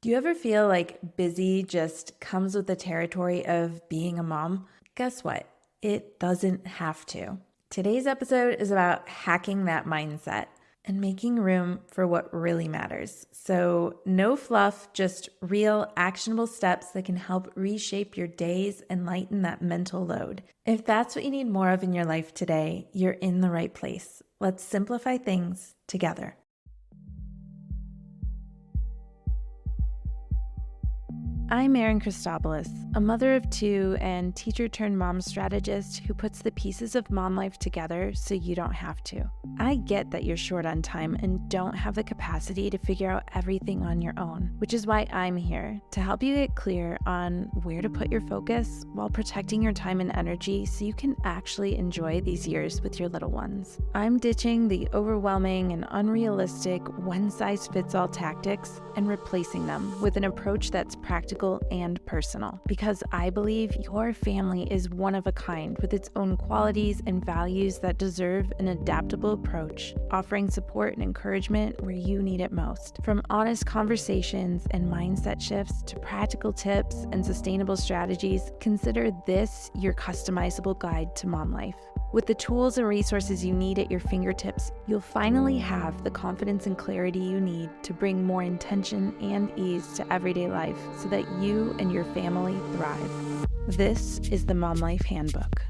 Do you ever feel like busy just comes with the territory of being a mom? Guess what? It doesn't have to. Today's episode is about hacking that mindset and making room for what really matters. So, no fluff, just real actionable steps that can help reshape your days and lighten that mental load. If that's what you need more of in your life today, you're in the right place. Let's simplify things together. I'm Erin Christopoulos, a mother of two and teacher-turned-mom strategist who puts the pieces of mom life together so you don't have to. I get that you're short on time and don't have the capacity to figure out everything on your own, which is why I'm here to help you get clear on where to put your focus while protecting your time and energy so you can actually enjoy these years with your little ones. I'm ditching the overwhelming and unrealistic one-size-fits-all tactics and replacing them with an approach that's practical and personal, because I believe your family is one of a kind with its own qualities and values that deserve an adaptable approach, offering support and encouragement where you need it most. From honest conversations and mindset shifts to practical tips and sustainable strategies, consider this your customizable guide to mom life. With the tools and resources you need at your fingertips, you'll finally have the confidence and clarity you need to bring more intention and ease to everyday life so that you and your family thrive. This is the Mom Life Handbook.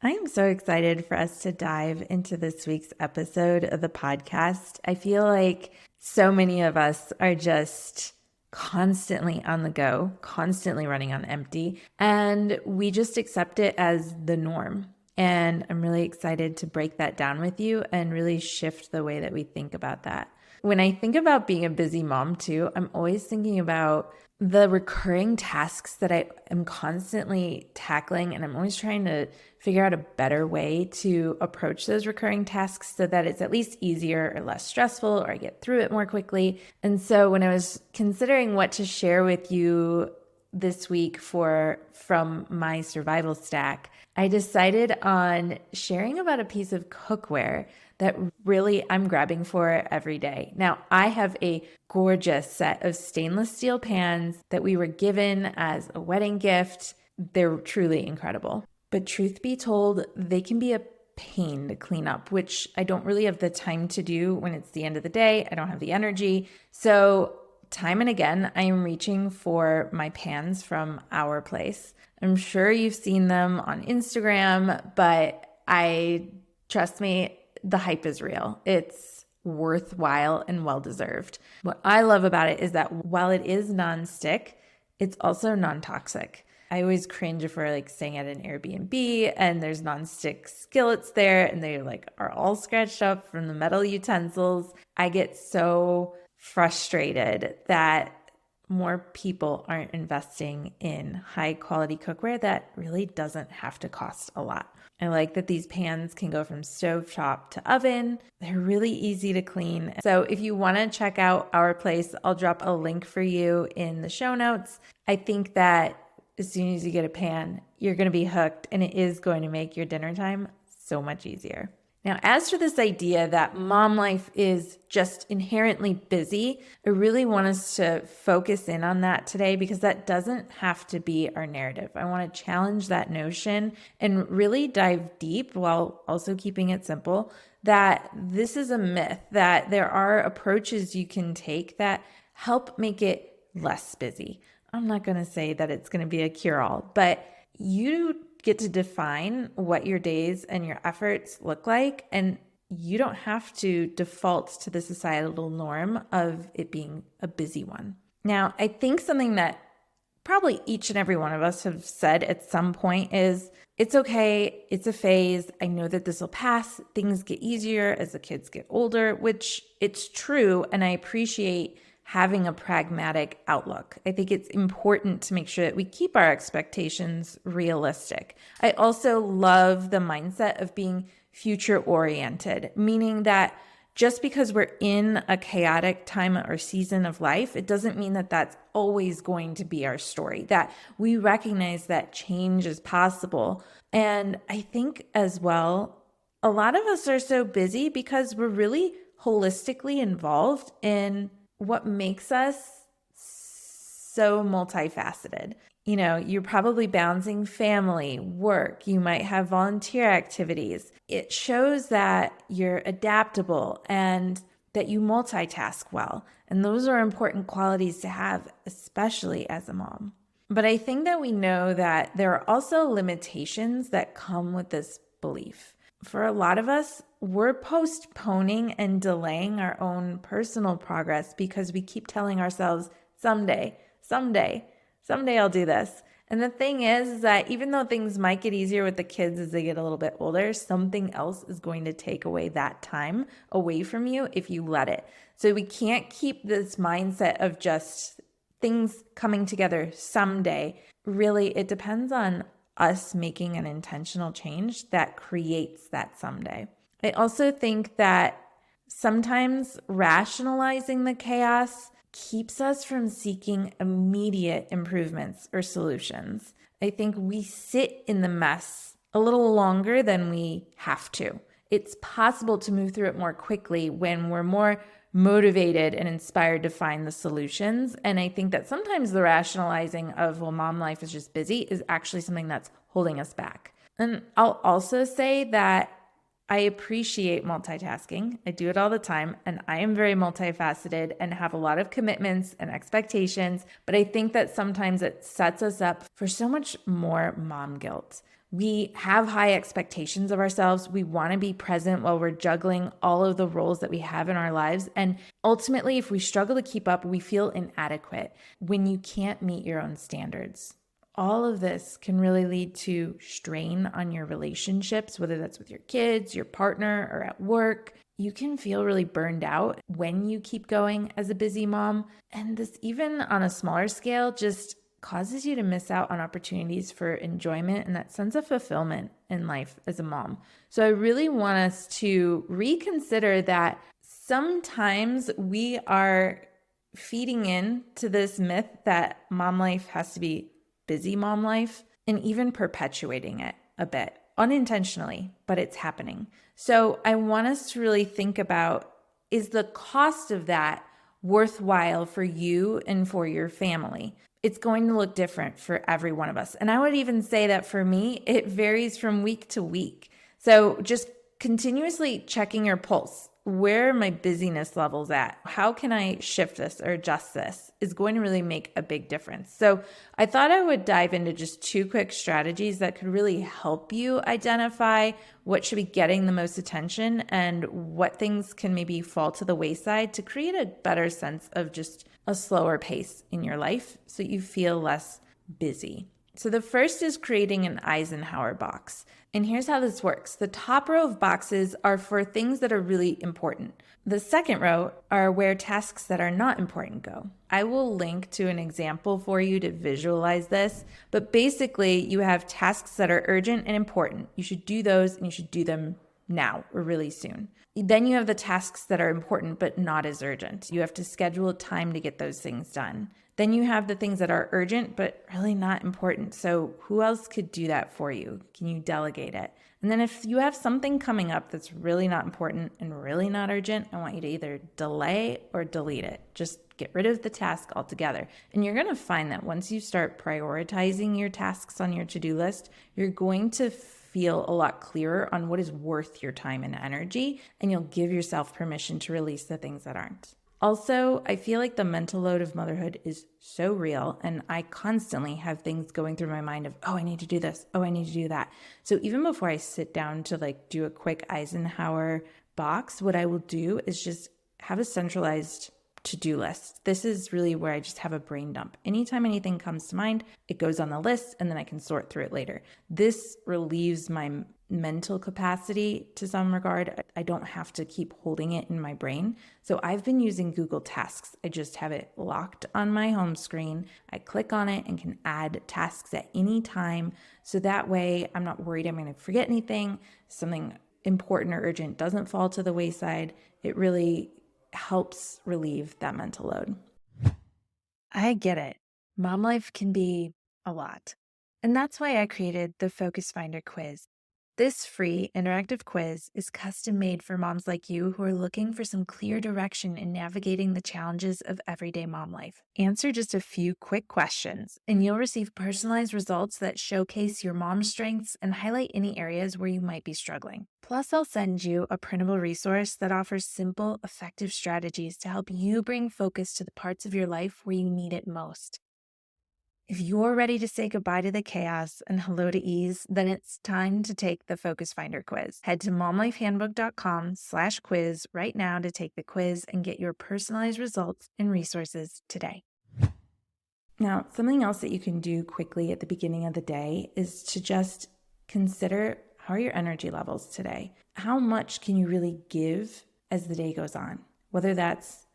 I am so excited for us to dive into this week's episode of the podcast. I feel like so many of us are just constantly on the go, constantly running on empty, and we just accept it as the norm. And I'm really excited to break that down with you and really shift the way that we think about that. When I think about being a busy mom too, I'm always thinking about the recurring tasks that I am constantly tackling, and I'm always trying to figure out a better way to approach those recurring tasks so that it's at least easier or less stressful, or I get through it more quickly. And so when I was considering what to share with you this week from my survival stack, I decided on sharing about a piece of cookware that really I'm grabbing for every day. Now, I have a gorgeous set of stainless steel pans that we were given as a wedding gift. They're truly incredible. But truth be told, they can be a pain to clean up, which I don't really have the time to do when it's the end of the day. I don't have the energy. So time and again, I am reaching for my pans from Our Place. I'm sure you've seen them on Instagram, but trust me, the hype is real. It's worthwhile and well-deserved. What I love about it is that while it is non-stick, it's also non-toxic. I always cringe if we're staying at an Airbnb and there's non-stick skillets there and they are all scratched up from the metal utensils. I get so frustrated that more people aren't investing in high quality cookware that really doesn't have to cost a lot. I like that these pans can go from stovetop to oven. They're really easy to clean. So if you want to check out Our Place, I'll drop a link for you in the show notes. I think that as soon as you get a pan, you're going to be hooked, and it is going to make your dinner time so much easier. Now, as for this idea that mom life is just inherently busy, I really want us to focus in on that today, because that doesn't have to be our narrative. I want to challenge that notion and really dive deep while also keeping it simple, that this is a myth, that there are approaches you can take that help make it less busy. I'm not going to say that it's going to be a cure-all, but you get to define what your days and your efforts look like, and you don't have to default to the societal norm of it being a busy one. Now, I think something that probably each and every one of us have said at some point is, it's okay, it's a phase, I know that this will pass, things get easier as the kids get older, which it's true, and I appreciate having a pragmatic outlook. I think it's important to make sure that we keep our expectations realistic. I also love the mindset of being future oriented, meaning that just because we're in a chaotic time or season of life, it doesn't mean that that's always going to be our story, that we recognize that change is possible. And I think as well, a lot of us are so busy because we're really holistically involved in what makes us so multifaceted. You're probably balancing family, work, you might have volunteer activities. It shows that you're adaptable and that you multitask well. And those are important qualities to have, especially as a mom. But I think that we know that there are also limitations that come with this belief. For a lot of us, we're postponing and delaying our own personal progress because we keep telling ourselves, someday, someday, someday I'll do this. And the thing is that even though things might get easier with the kids as they get a little bit older, something else is going to take away that time away from you if you let it. So we can't keep this mindset of just things coming together someday. Really, it depends on us making an intentional change that creates that someday. I also think that sometimes rationalizing the chaos keeps us from seeking immediate improvements or solutions. I think we sit in the mess a little longer than we have to. It's possible to move through it more quickly when we're more motivated and inspired to find the solutions. And I think that sometimes the rationalizing of, well, mom life is just busy is actually something that's holding us back. And I'll also say that I appreciate multitasking. I do it all the time, and I am very multifaceted and have a lot of commitments and expectations, but I think that sometimes it sets us up for so much more mom guilt. We have high expectations of ourselves. We want to be present while we're juggling all of the roles that we have in our lives. And ultimately, if we struggle to keep up, we feel inadequate when you can't meet your own standards. All of this can really lead to strain on your relationships, whether that's with your kids, your partner, or at work. You can feel really burned out when you keep going as a busy mom. And this, even on a smaller scale, just causes you to miss out on opportunities for enjoyment and that sense of fulfillment in life as a mom. So I really want us to reconsider that sometimes we are feeding in to this myth that mom life has to be busy mom life and even perpetuating it a bit unintentionally, but it's happening. So I want us to really think about, is the cost of that worthwhile for you and for your family? It's going to look different for every one of us. And I would even say that for me, it varies from week to week. So just continuously checking your pulse. Where are my busyness levels at? How can I shift this or adjust this is going to really make a big difference. So I thought I would dive into just 2 quick strategies that could really help you identify what should be getting the most attention and what things can maybe fall to the wayside to create a better sense of just a slower pace in your life so you feel less busy. So the first is creating an Eisenhower box. And here's how this works. The top row of boxes are for things that are really important. The second row are where tasks that are not important go. I will link to an example for you to visualize this, but basically you have tasks that are urgent and important. You should do those and you should do them now or really soon. Then you have the tasks that are important but not as urgent. You have to schedule a time to get those things done. Then you have the things that are urgent but really not important. So who else could do that for you? Can you delegate it? And then if you have something coming up that's really not important and really not urgent, I want you to either delay or delete it. Just get rid of the task altogether. And you're going to find that once you start prioritizing your tasks on your to-do list, you're going to feel a lot clearer on what is worth your time and energy, and you'll give yourself permission to release the things that aren't. Also, I feel like the mental load of motherhood is so real, and I constantly have things going through my mind of, oh, I need to do this. Oh, I need to do that. So even before I sit down to do a quick Eisenhower box, what I will do is just have a centralized to-do list. This is really where I just have a brain dump. Anytime anything comes to mind, it goes on the list and then I can sort through it later. This relieves my mental capacity to some regard. I don't have to keep holding it in my brain. So I've been using Google Tasks. I just have it locked on my home screen. I click on it and can add tasks at any time. So that way I'm not worried I'm going to forget anything. Something important or urgent doesn't fall to the wayside. It really helps relieve that mental load. I get it. Mom life can be a lot. And that's why I created the Focus Finder quiz. This free interactive quiz is custom made for moms like you who are looking for some clear direction in navigating the challenges of everyday mom life. Answer just a few quick questions, and you'll receive personalized results that showcase your mom's strengths and highlight any areas where you might be struggling. Plus, I'll send you a printable resource that offers simple, effective strategies to help you bring focus to the parts of your life where you need it most. If you're ready to say goodbye to the chaos and hello to ease, then it's time to take the Focus Finder quiz. Head to momlifehandbook.com/quiz right now to take the quiz and get your personalized results and resources today. Now, something else that you can do quickly at the beginning of the day is to just consider, how are your energy levels today? How much can you really give as the day goes on? Whether that's,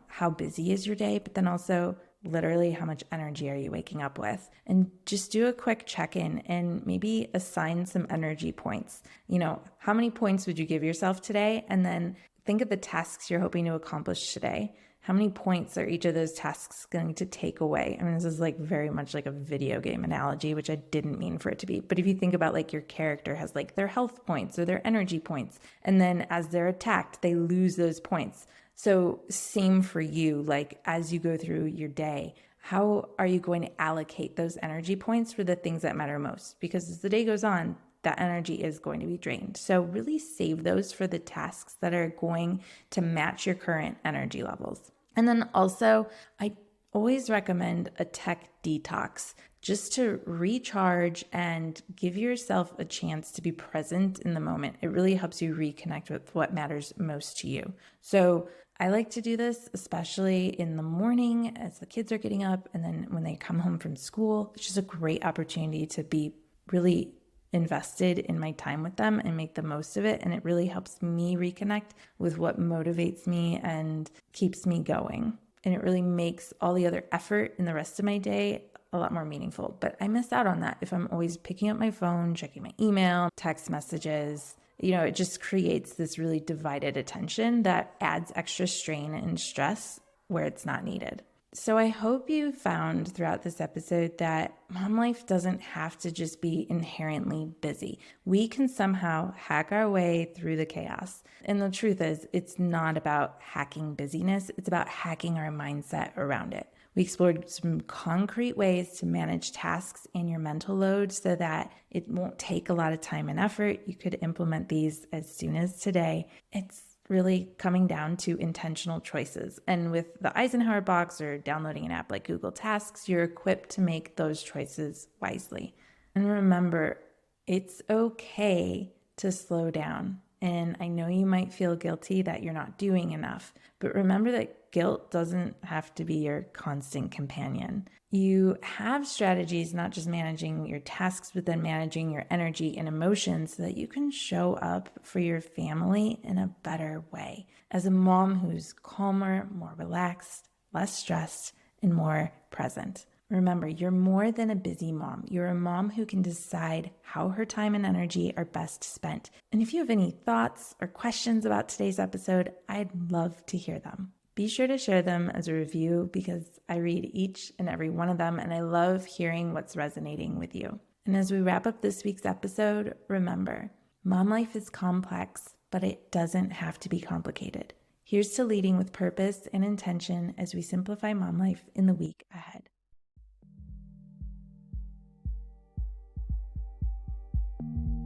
how busy is your day, but then also literally how much energy are you waking up with? And just do a quick check-in and maybe assign some energy points. How many points would you give yourself today? And then think of the tasks you're hoping to accomplish today. How many points are each of those tasks going to take away? I mean, this is very much like a video game analogy, which I didn't mean for it to be. But if you think about your character has their health points or their energy points, and then as they're attacked, they lose those points. So same for you, as you go through your day, how are you going to allocate those energy points for the things that matter most? Because as the day goes on, that energy is going to be drained. So really save those for the tasks that are going to match your current energy levels. And then also, I always recommend a tech detox just to recharge and give yourself a chance to be present in the moment. It really helps you reconnect with what matters most to you. So I like to do this, especially in the morning as the kids are getting up, and then when they come home from school. It's just a great opportunity to be really invested in my time with them and make the most of it. And it really helps me reconnect with what motivates me and keeps me going. And it really makes all the other effort in the rest of my day a lot more meaningful. But I miss out on that if I'm always picking up my phone, checking my email, text messages. It just creates this really divided attention that adds extra strain and stress where it's not needed. So I hope you found throughout this episode that mom life doesn't have to just be inherently busy. We can somehow hack our way through the chaos. And the truth is, it's not about hacking busyness. It's about hacking our mindset around it. We explored some concrete ways to manage tasks and your mental load so that it won't take a lot of time and effort. You could implement these as soon as today. It's really coming down to intentional choices. And with the Eisenhower box or downloading an app like Google Tasks, you're equipped to make those choices wisely. And remember, it's okay to slow down. And I know you might feel guilty that you're not doing enough, but remember that guilt doesn't have to be your constant companion. You have strategies, not just managing your tasks, but then managing your energy and emotions so that you can show up for your family in a better way. As a mom who's calmer, more relaxed, less stressed, and more present. Remember, you're more than a busy mom. You're a mom who can decide how her time and energy are best spent. And if you have any thoughts or questions about today's episode, I'd love to hear them. Be sure to share them as a review because I read each and every one of them and I love hearing what's resonating with you. And as we wrap up this week's episode, remember, mom life is complex, but it doesn't have to be complicated. Here's to leading with purpose and intention as we simplify mom life in the week ahead.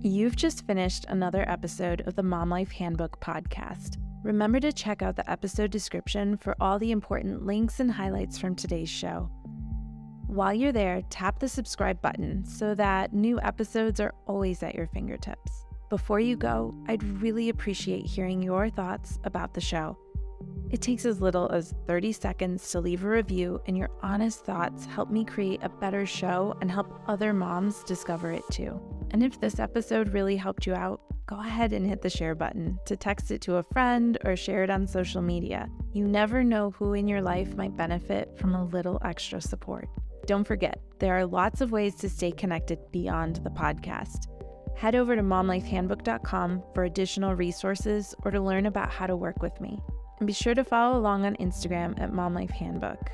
You've just finished another episode of the Mom Life Handbook podcast. Remember to check out the episode description for all the important links and highlights from today's show. While you're there, tap the subscribe button so that new episodes are always at your fingertips. Before you go, I'd really appreciate hearing your thoughts about the show. It takes as little as 30 seconds to leave a review, and your honest thoughts help me create a better show and help other moms discover it too. And if this episode really helped you out, go ahead and hit the share button to text it to a friend or share it on social media. You never know who in your life might benefit from a little extra support. Don't forget, there are lots of ways to stay connected beyond the podcast. Head over to momlifehandbook.com for additional resources or to learn about how to work with me. And be sure to follow along on Instagram at momlifehandbook.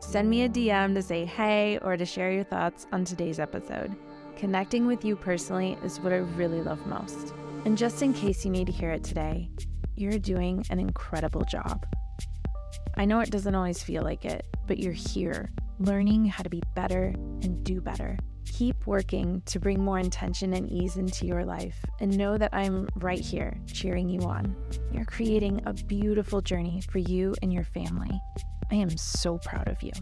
Send me a DM to say hey or to share your thoughts on today's episode. Connecting with you personally is what I really love most. And just in case you need to hear it today, you're doing an incredible job. I know it doesn't always feel like it, but you're here, learning how to be better and do better. Keep working to bring more intention and ease into your life, and know that I'm right here cheering you on. You're creating a beautiful journey for you and your family. I am so proud of you.